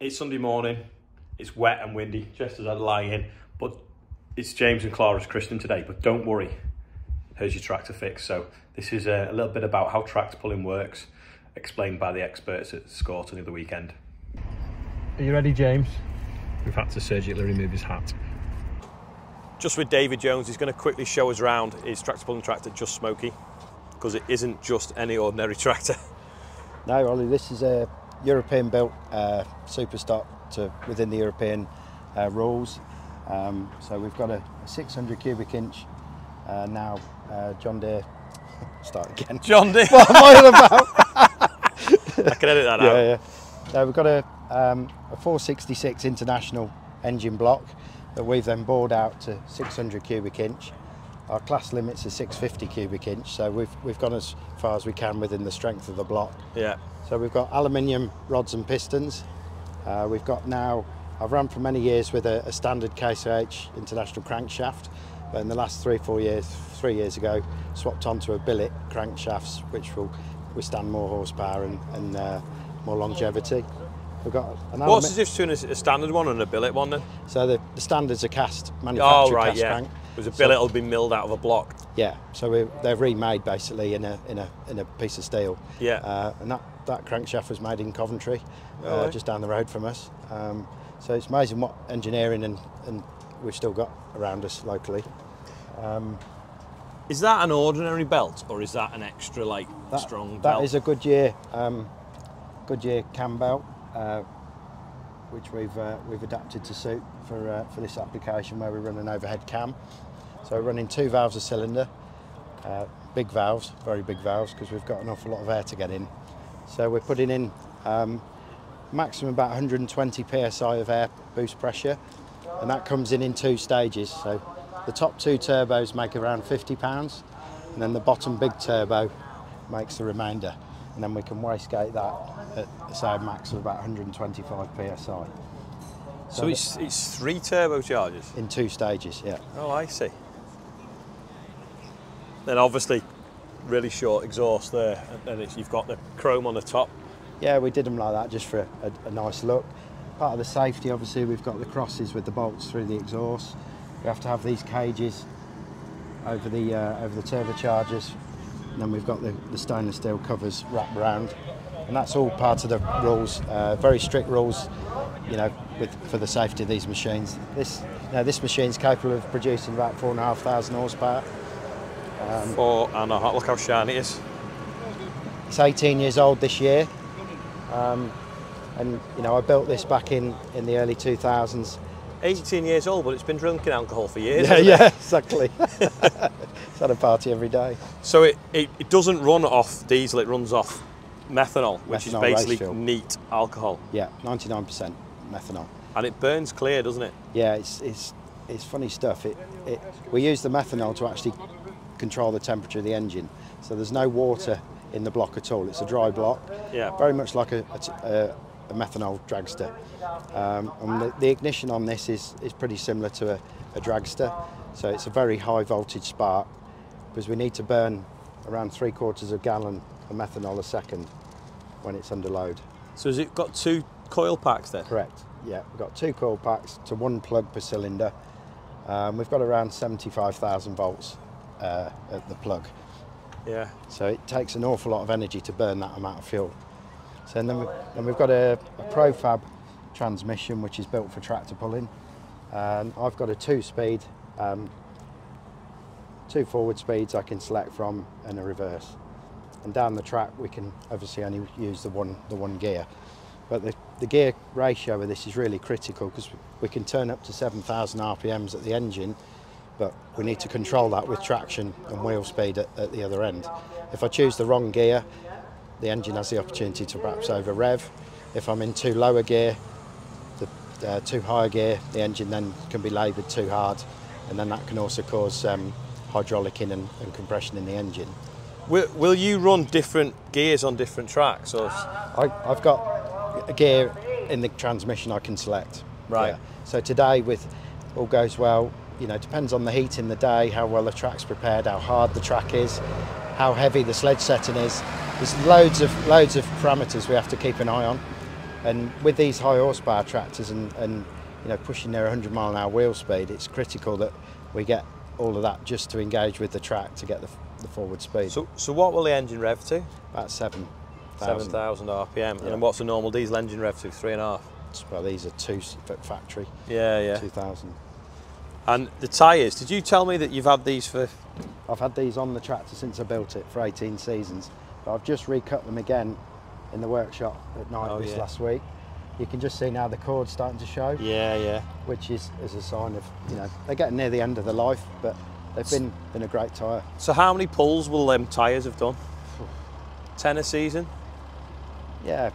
It's Sunday morning, it's wet and windy, just as I lie in, but it's James and Clara's christening today, but don't worry, here's your tractor fix. So this is a little bit about how tractor pulling works, explained by the experts at Scorton of the weekend. Are you ready, James? We've had to surgically remove his hat. Just with David Jones, he's going to quickly show us around his tractor pulling tractor, Just Smoky, because it isn't just any ordinary tractor. No, Ollie, this is a European built super stock to within the European rules. So we've got a 600 cubic inch now John Deere. Start again. John Deere. What am I on about? I can edit that out. Yeah. So we've got a 466 international engine block that we've then bored out to 600 cubic inch. Our class limits are 650 cubic inch, so we've gone as far as we can within the strength of the block. Yeah. So we've got aluminium rods and pistons. We've got now, I've run for many years with a standard Case IH international crankshaft, but in the last 3 years ago, swapped onto a billet crankshafts, which will withstand more horsepower and more longevity. We've got an What's the difference between a standard one and a billet one then? So the standards are cast, manufactured cast crank. Because a billet will be milled out of a block. Yeah, so they're remade basically in a piece of steel. Yeah. And that crankshaft was made in Coventry, Right. just down the road from us. So it's amazing what engineering and we've still got around us locally. Is that an ordinary belt, or is that an extra strong belt? That is a Goodyear cam belt, which we've adapted to suit for this application where we run an overhead cam. So we're running 2 valves a cylinder, big valves, very big valves, because we've got an awful lot of air to get in. So we're putting in maximum about 120 psi of air boost pressure, and that comes in 2 stages. So the top 2 turbos make around 50 pounds, and then the bottom big turbo makes the remainder. And then we can wastegate that at, say, a max of about 125 psi. So it's 3 turbochargers? In 2 stages, yeah. Oh, I see. Then obviously really short exhaust there, and you've got the chrome on the top. Yeah, we did them like that just for a nice look. Part of the safety, obviously, we've got the crosses with the bolts through the exhaust. We have to have these cages over the turbochargers, and then we've got the stainless steel covers wrapped around, and that's all part of the rules. Very strict rules, for the safety of these machines. This machine's capable of producing about 4,500 horsepower. 4.5. Look how shiny it is. It's 18 years old this year, and I built this back in the early 2000s. 18 years old, but it's been drinking alcohol for years. Yeah, exactly. It's had a party every day. So it doesn't run off diesel; it runs off methanol, which is basically neat alcohol. Yeah, 99% methanol. And it burns clear, doesn't it? Yeah, it's funny stuff. We use the methanol to actually control the temperature of the engine. So there's no water in the block at all. It's a dry block. Yeah. Very much like a methanol dragster. And the ignition on this is pretty similar to a dragster. So it's a very high voltage spark, because we need to burn around 3/4 gallon of methanol a second when it's under load. So has it got 2 coil packs then? Correct. Yeah, we've got 2 coil packs to 1 plug per cylinder. We've got around 75,000 volts at the plug. Yeah. So it takes an awful lot of energy to burn that amount of fuel. So then we've got a Profab transmission, which is built for tractor pulling. I've got a 2-speed, 2 forward speeds I can select from, and a reverse. And down the track we can obviously only use the one gear. But the gear ratio of this is really critical, because we can turn up to 7,000 RPMs at the engine, but we need to control that with traction and wheel speed at the other end. If I choose the wrong gear, the engine has the opportunity to perhaps over rev. If I'm in too low a gear, the too high a gear, the engine then can be laboured too hard, and then that can also cause hydraulic and compression in the engine. Will you run different gears on different tracks? Or? I've got a gear in the transmission I can select. Right. Yeah. So today, with all goes well, depends on the heat in the day, how well the track's prepared, how hard the track is, how heavy the sledge setting is. There's loads of parameters we have to keep an eye on. And with these high horsepower tractors and you know, pushing their 100-mile-an-hour wheel speed, it's critical that we get all of that just to engage with the track to get the forward speed. So what will the engine rev to? About 7,000 RPM. Yeah. And then what's a normal diesel engine rev to? 3.5? Well, these are 2 at factory. Yeah. 2,000. And the tyres, did you tell me that you've had these for... I've had these on the tractor since I built it for 18 seasons, but I've just recut them again in the workshop at night last week. You can just see now the cord's starting to show. Yeah. Which is a sign of, you know, they're getting near the end of their life, but they've been a great tyre. So how many pulls will them tyres have done? 10 a season? Yeah,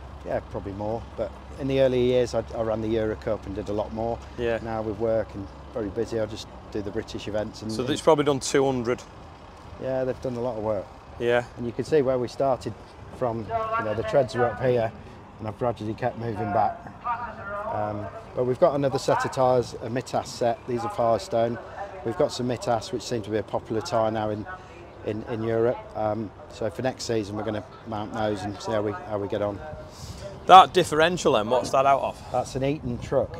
probably more. But in the early years, I ran the Euro Cup and did a lot more. Yeah. Now with work and very busy, I just do the British events. And so it's probably done 200. Yeah, they've done a lot of work. Yeah. And you can see where we started from. You know, the treads are up here, and I've gradually kept moving back. But we've got another set of tyres, a Mitas set. These are Firestone. We've got some Mitas, which seem to be a popular tyre now in Europe. So for next season, we're going to mount those and see how we get on. That differential then, what's that out of? That's an Eaton truck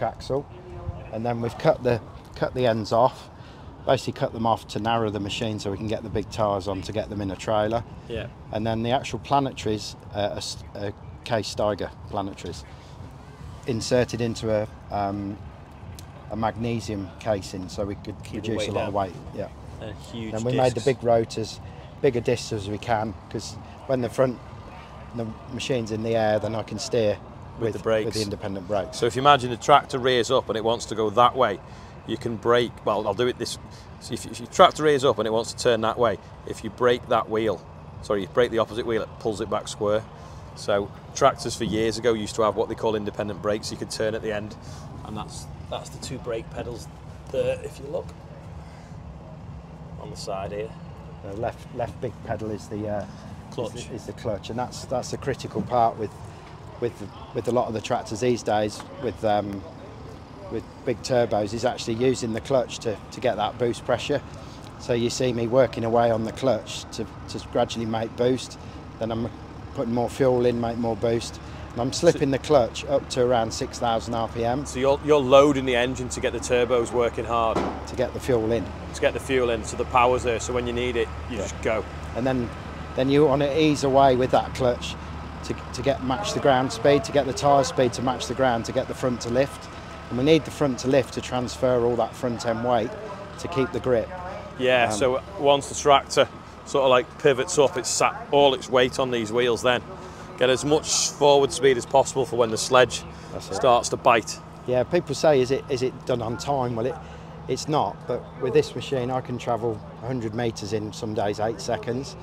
axle, and then we've cut the ends off. Basically cut them off to narrow the machine so we can get the big tyres on to get them in a trailer. Yeah. And then the actual planetaries are Case Steiger planetaries inserted into a magnesium casing so we could reduce a lot of weight. Yeah. And huge And we discs. made the big rotors, bigger discs as we can, because when the machine's in the air, then I can steer with the brakes. with the independent brakes. So if you imagine the tractor rears up and it wants to go that way, you can brake. Well, I'll do it this. So if your tractor rears up and it wants to turn that way, if you brake that wheel, you brake the opposite wheel, it pulls it back square. So tractors for years ago used to have what they call independent brakes. You could turn at the end, and that's the 2 brake pedals there. If you look on the side here, The left big pedal is the clutch. Is the clutch, and that's a critical part with a lot of the tractors these days with big turbos, is actually using the clutch to get that boost pressure. So you see me working away on the clutch to gradually make boost. Then I'm putting more fuel in, make more boost. And I'm slipping the clutch up to around 6,000 RPM. So you're loading the engine to get the turbos working hard. To get the fuel in. To get the fuel in, so the power's there, so when you need it, you just go. And then you want to ease away with that clutch to match the ground speed, to get the tyre speed to match the ground, to get the front to lift. And we need the front to lift to transfer all that front end weight to keep the grip. Yeah, so once the tractor sort of like pivots up, it's sat all its weight on these wheels then. Get as much forward speed as possible for when the sledge starts to bite. Yeah, people say, is it done on time? Well, it's not, but with this machine I can travel 100 metres in some days 8 seconds.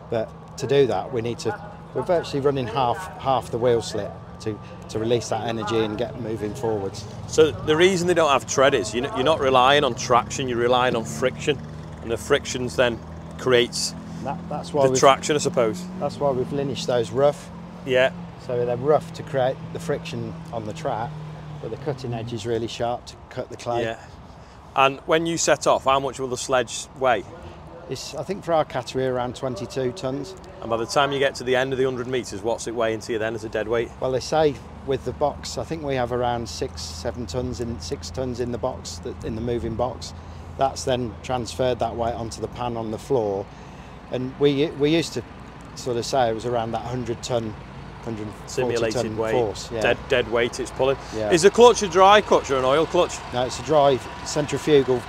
But to do that we're virtually running half the wheel slip to release that energy and get moving forwards. So the reason they don't have tread is you're not relying on traction, you're relying on friction, and the frictions then creates that's why the traction, I suppose. That's why we've linished those rough. Yeah. So they're rough to create the friction on the track, but the cutting edge is really sharp to cut the clay. Yeah. And when you set off, how much will the sledge weigh? I think for our category around 22 tonnes. And by the time you get to the end of the 100 metres, what's it weighing to you then as a dead weight? Well, they say with the box, I think we have around 6-7 tonnes, 6 tonnes in the box, in the moving box. That's then transferred that weight onto the pan on the floor. And we used to sort of say it was around that 100-tonne, 140-tonne simulated weight, force. Yeah. Dead weight it's pulling. Yeah. Is the clutch a dry clutch or an oil clutch? No, it's a dry centrifugal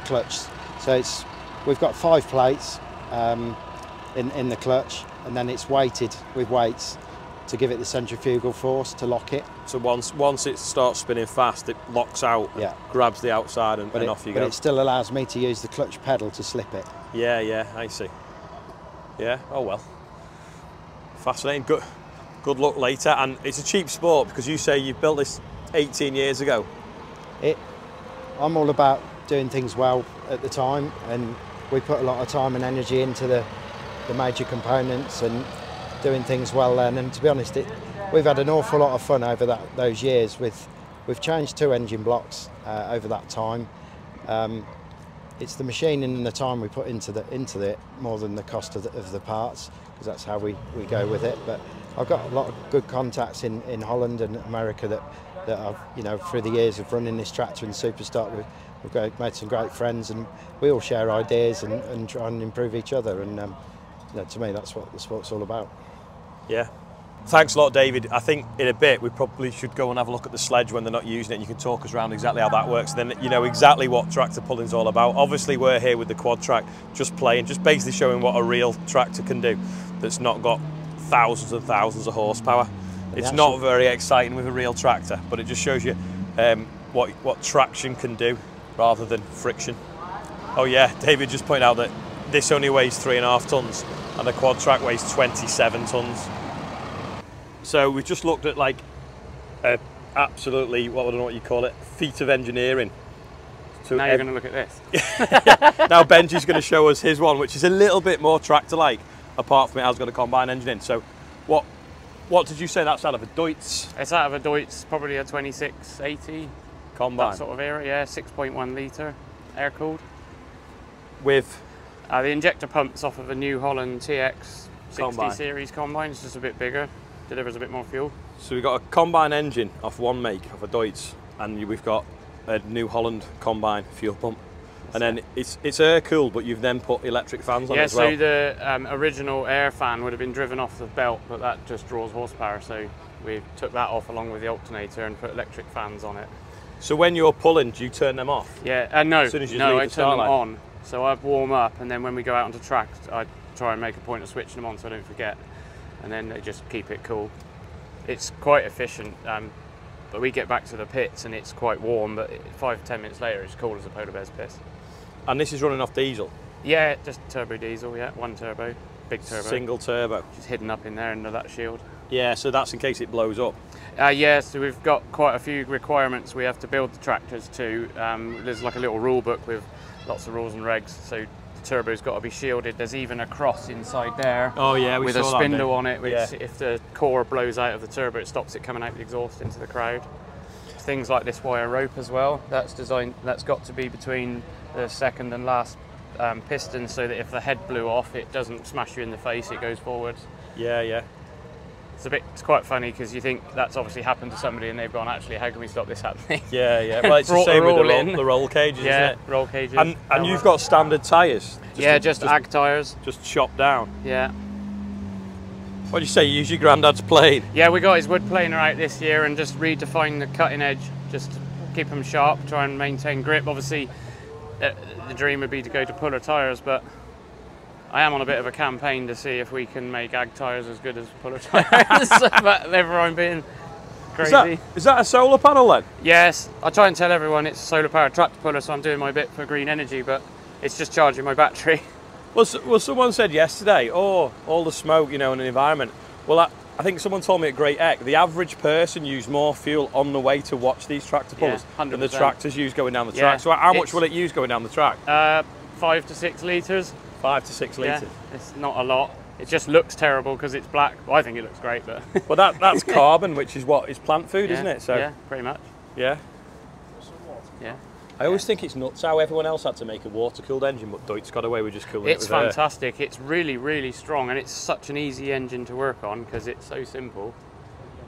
clutch. So we've got 5 plates in the clutch, and then it's weighted with weights to give it the centrifugal force to lock it. So once it starts spinning fast, it locks out, Yeah. grabs the outside, and off you go. But it still allows me to use the clutch pedal to slip it. Yeah, I see. Yeah, oh well. Fascinating. Good luck later. And it's a cheap sport because you say you built this 18 years ago. I'm all about doing things well at the time, and we put a lot of time and energy into the major components and doing things well then. And to be honest, we've had an awful lot of fun over those years. We've changed 2 engine blocks over that time. It's the machining and the time we put into it more than the cost of the parts, because that's how we go with it. But I've got a lot of good contacts in Holland and America that I've, you know, through the years of running this tractor and Superstock, we've made some great friends, and we all share ideas and try and improve each other. And you know, to me, that's what it's all about. Yeah. Thanks a lot, David. I think in a bit we probably should go and have a look at the sledge when they're not using it, and you can talk us around exactly how that works. Then you know exactly what tractor pulling's all about. Obviously we're here with the quad track, just playing, just basically showing what a real tractor can do that's not got thousands and thousands of horsepower. It's not very exciting with a real tractor, but it just shows you what traction can do rather than friction. Oh yeah, David just pointed out that this only weighs 3.5 tons and the quad track weighs 27 tons. So we've just looked at like absolutely, I don't know what you call it, feat of engineering. So now you're going to look at this. Now Benji's going to show us his one, which is a little bit more tractor-like, apart from it has got a combine engine in. So what did you say that's out of a Deutz? It's out of a Deutz, probably a 2680 combine. That sort of era, yeah, 6.1 litre, air-cooled. With? The injector pump's off of a New Holland TX 60 combine. series combine. It's just a bit bigger, delivers a bit more fuel. So we've got a combine engine off one make, off a Deutz, and we've got a New Holland combine fuel pump. And then it's air-cooled, but you've then put electric fans on it as well. Yeah, so the original air fan would have been driven off the belt, but that just draws horsepower, so we took that off along with the alternator and put electric fans on it. So when you're pulling, do you turn them off? Yeah, no, as soon as you no, leave I the turn them start line? on. So I warm up, and then when we go out onto track, I try and make a point of switching them on so I don't forget, and then they just keep it cool. It's quite efficient. But we get back to the pits and it's quite warm, but 5-10 minutes later it's cool as a polar bear's piss. And this is running off diesel? Yeah, just turbo diesel, yeah, one turbo, big turbo. Single turbo. Just hidden up in there under that shield. Yeah, so that's in case it blows up. Yeah, so we've got quite a few requirements we have to build the tractors to. There's like a little rule book with lots of rules and regs, so the turbo's got to be shielded. There's even a cross inside there. Oh yeah, we with saw a that spindle bit. on it, which if the core blows out of the turbo, it stops it coming out the exhaust into the crowd. Things like this wire rope as well. That's designed. That's got to be between the second and last piston, so that if the head blew off, it doesn't smash you in the face. It goes forward. Yeah, yeah. It's quite funny because you think that's obviously happened to somebody, and they've gone, actually, how can we stop this happening? Yeah, yeah. Well, it's the same with the roll cages, yeah, isn't it? Roll cages. And you've got standard tyres. Just ag tyres. Just chopped down. Yeah. What do you say? You use your granddad's plane? Yeah, we got his wood planer out this year and just redefined the cutting edge, just to keep them sharp, try and maintain grip. Obviously, the dream would be to go to puller tyres, but I am on a bit of a campaign to see if we can make ag tyres as good as puller tyres. But everyone being crazy. Is that a solar panel then? Yes, I try and tell everyone it's a solar powered tractor puller, so I'm doing my bit for green energy, but it's just charging my battery. Well, someone said yesterday, oh, all the smoke, you know, in the environment. Well, I think someone told me at Great Eck, the average person used more fuel on the way to watch these tractor pullers than the tractors use going down the track. So how much will it use going down the track? 5 to 6 litres. 5 to 6 litres. Yeah, it's not a lot. It just looks terrible because it's black. Well, I think it looks great, but... Well, that's carbon, which is what? Is plant food, isn't it? So yeah, pretty much. Yeah. Yeah. I always think it's nuts how everyone else had to make a water-cooled engine, but Deutz got away with just cooling it with air. It's fantastic. It's really, really strong, and it's such an easy engine to work on because it's so simple.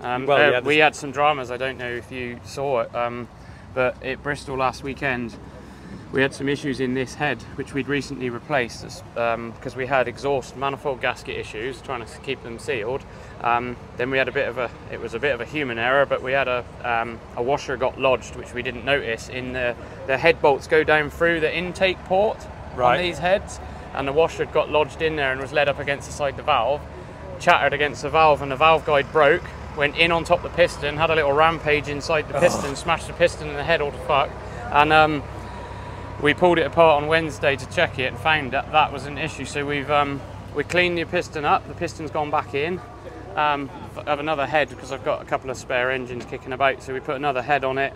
We had some dramas. I don't know if you saw it, but at Bristol last weekend, we had some issues in this head, which we'd recently replaced because we had exhaust manifold gasket issues, trying to keep them sealed. Then we had it was a bit of a human error, but we had a washer got lodged, which we didn't notice. In the head bolts go down through the intake port on these heads, and the washer got lodged in there and was led up against the side of the valve, chattered against the valve, and the valve guide broke, went in on top of the piston, had a little rampage inside the piston, smashed the piston in the head all to fuck, and we pulled it apart on Wednesday to check it and found that was an issue. So we cleaned the piston up. The piston's gone back in. I have another head because I've got a couple of spare engines kicking about. So we put another head on it.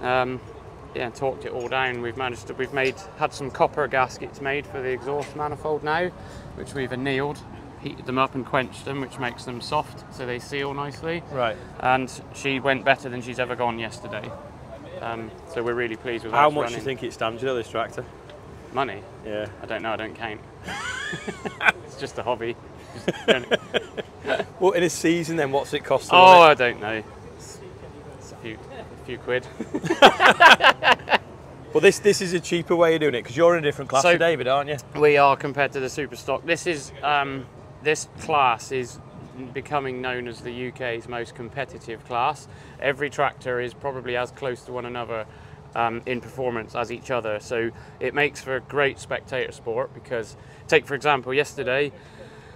Torqued it all down. We've had some copper gaskets made for the exhaust manifold now, which we've annealed, heated them up and quenched them, which makes them soft so they seal nicely. Right. And she went better than she's ever gone yesterday. So we're really pleased with how much do you think it stands, this tractor? Money? Yeah. I don't know, I don't count. It's just a hobby. Well, in a season then, what's it cost? Oh, I don't know. It's a few quid. Well, this is a cheaper way of doing it because you're in a different class to David, aren't you? We are compared to the super stock. This is this class is becoming known as the UK's most competitive class. Every tractor is probably as close to one another in performance as each other, so it makes for a great spectator sport. Because take for example yesterday,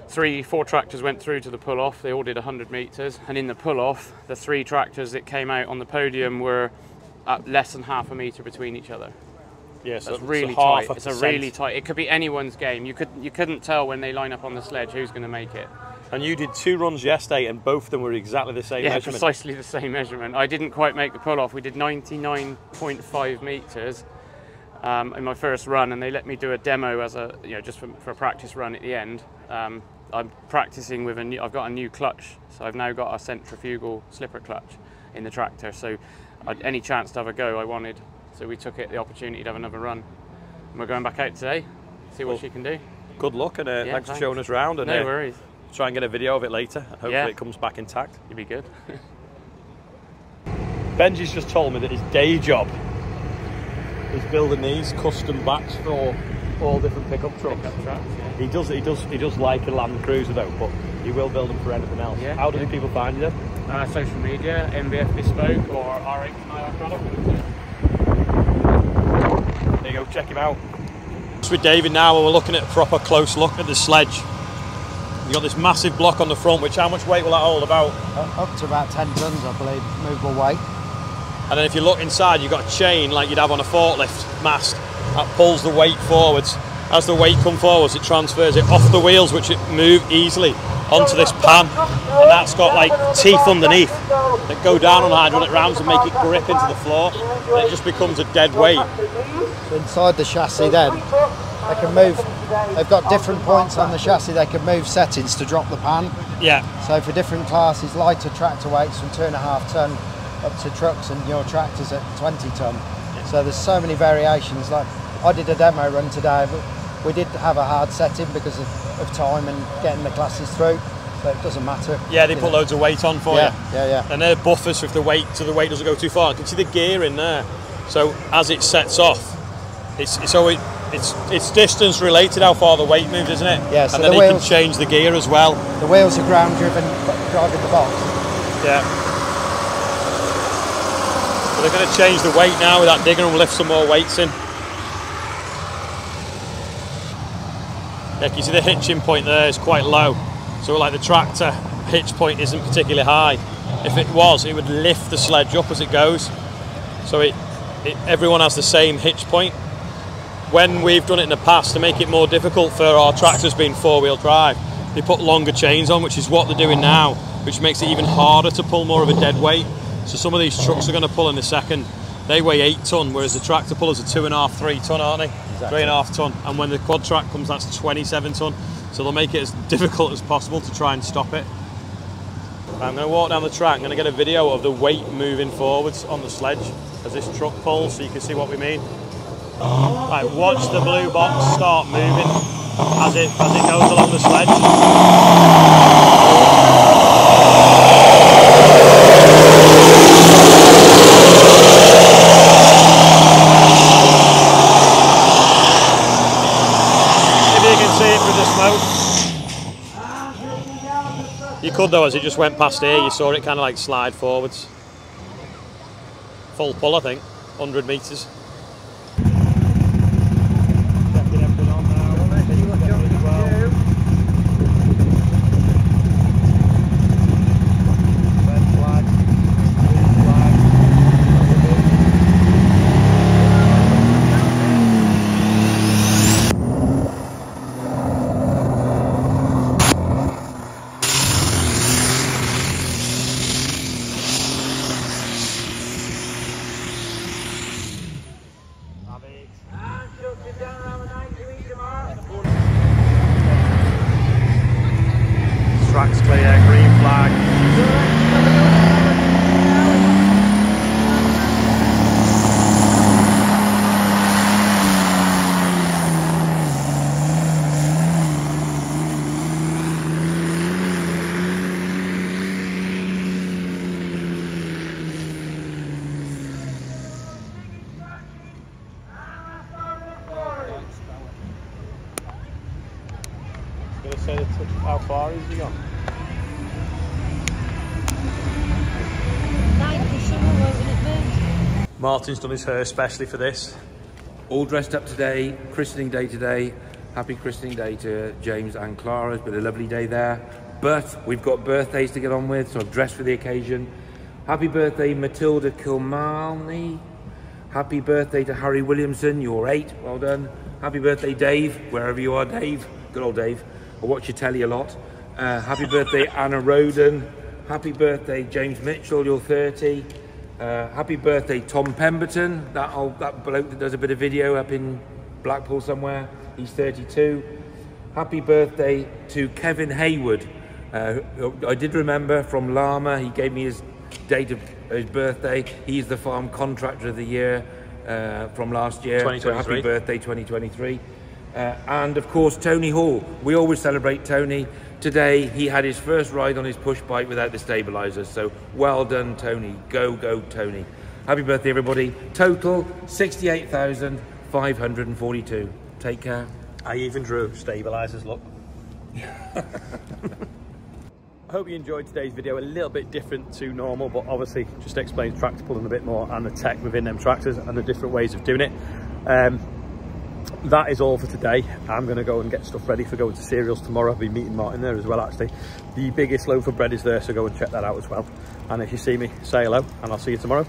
4 tractors went through to the pull-off. They all did 100 metres, and in the pull-off the 3 tractors that came out on the podium were at less than half a metre between each other. Yeah, so it's really tight. It's a really tight. It could be anyone's game. You couldn't tell when they line up on the sledge who's going to make it. And you did 2 runs yesterday, and both of them were exactly the same measurement. Yeah, precisely the same measurement. I didn't quite make the pull-off. We did 99.5 metres in my first run, and they let me do a demo as a just for a practice run at the end. I'm practicing with I've got a new clutch, so I've now got a centrifugal slipper clutch in the tractor. So any chance to have a go I wanted, so we took the opportunity to have another run. And we're going back out today, see what she can do. Good luck, and thanks for showing us around. And no worries. Try and get a video of it later. Hopefully it comes back intact. You'd be good. Benji's just told me that his day job is building these custom backs for all different pickup trucks. He does like a Land Cruiser though, but he will build them for anything else. Yeah. How do people find you then? Social media, MBF Bespoke or R8 product. There you go, check him out. It's with David now, and we're looking at a proper close look at the sledge. You've got this massive block on the front, which how much weight will that hold? About? Up to about 10 tonnes, I believe, movable weight. And then if you look inside, you've got a chain like you'd have on a forklift mast that pulls the weight forwards. As the weight comes forwards, it transfers it off the wheels, which it move easily onto this pan, and that's got like teeth underneath that go down on hydraulic rams and make it grip into the floor, and it just becomes a dead weight. So inside the chassis then, they can move, they've got different points on the chassis, they can move settings to drop the pan. Yeah. So for different classes, lighter tractor weights from 2.5 tonne up to trucks and your tractors at 20 tonne. Yeah. So there's so many variations. Like I did a demo run today, but we did have a hard setting because of time and getting the classes through, so it doesn't matter. Yeah, they put loads of weight on for you. Yeah. And they're buffers so if the weight doesn't go too far. You can see the gear in there. So as it sets off, it's distance related how far the weight moves, isn't it? Yeah. So and then you can change the gear as well. The wheels are ground driven, driving the box. Yeah. So they're going to change the weight now with that digger and lift some more weights in. Yeah, you see the hitching point there is quite low, so like the tractor hitch point isn't particularly high. If it was, it would lift the sledge up as it goes. So everyone has the same hitch point. When we've done it in the past to make it more difficult for our tractors being 4-wheel drive, they put longer chains on, which is what they're doing now, which makes it even harder to pull more of a dead weight. So some of these trucks are going to pull in a second. They weigh 8 tonne, whereas the tractor pullers are 2.5, 3 tonne, aren't they? Exactly. 3.5 tonne. And when the quad track comes, that's 27 tonne. So they'll make it as difficult as possible to try and stop it. I'm going to walk down the track. I'm going to get a video of the weight moving forwards on the sledge as this truck pulls, so you can see what we mean. Right, watch the blue box start moving as it goes along the sledge. You could though, as it just went past here, you saw it kind of like slide forwards. Full pull, I think, 100 metres. How far is he gone? 90 summer, wasn't it, mate? Martin's done his hair especially for this. All dressed up today, christening day today. Happy christening day to James and Clara. It's been a lovely day there. But we've got birthdays to get on with, so I've dressed for the occasion. Happy birthday, Matilda Kilmalny. Happy birthday to Harry Williamson, you're 8, well done. Happy birthday, Dave, wherever you are, Dave. Good old Dave. I watch your telly a lot. Happy birthday, Anna Roden. Happy birthday, James Mitchell, you're 30. Happy birthday, Tom Pemberton, that bloke that does a bit of video up in Blackpool somewhere. He's 32. Happy birthday to Kevin Hayward. I did remember from Llama, he gave me his date of his birthday. He's the farm contractor of the year from last year. So happy birthday 2023. And of course Tony Hall. We always celebrate Tony. Today he had his first ride on his push bike without the stabilisers. So well done, Tony. Go, go, Tony. Happy birthday, everybody. Total 68,542. Take care. I even drew stabilisers, look. I hope you enjoyed today's video. A little bit different to normal, but obviously just explains tractor pulling a bit more and the tech within them tractors and the different ways of doing it. That is all for today. I'm going to go and get stuff ready for going to cereals tomorrow. I'll be meeting Martin there as well, actually. The biggest loaf of bread is there, so go and check that out as well. And if you see me, say hello, and I'll see you tomorrow.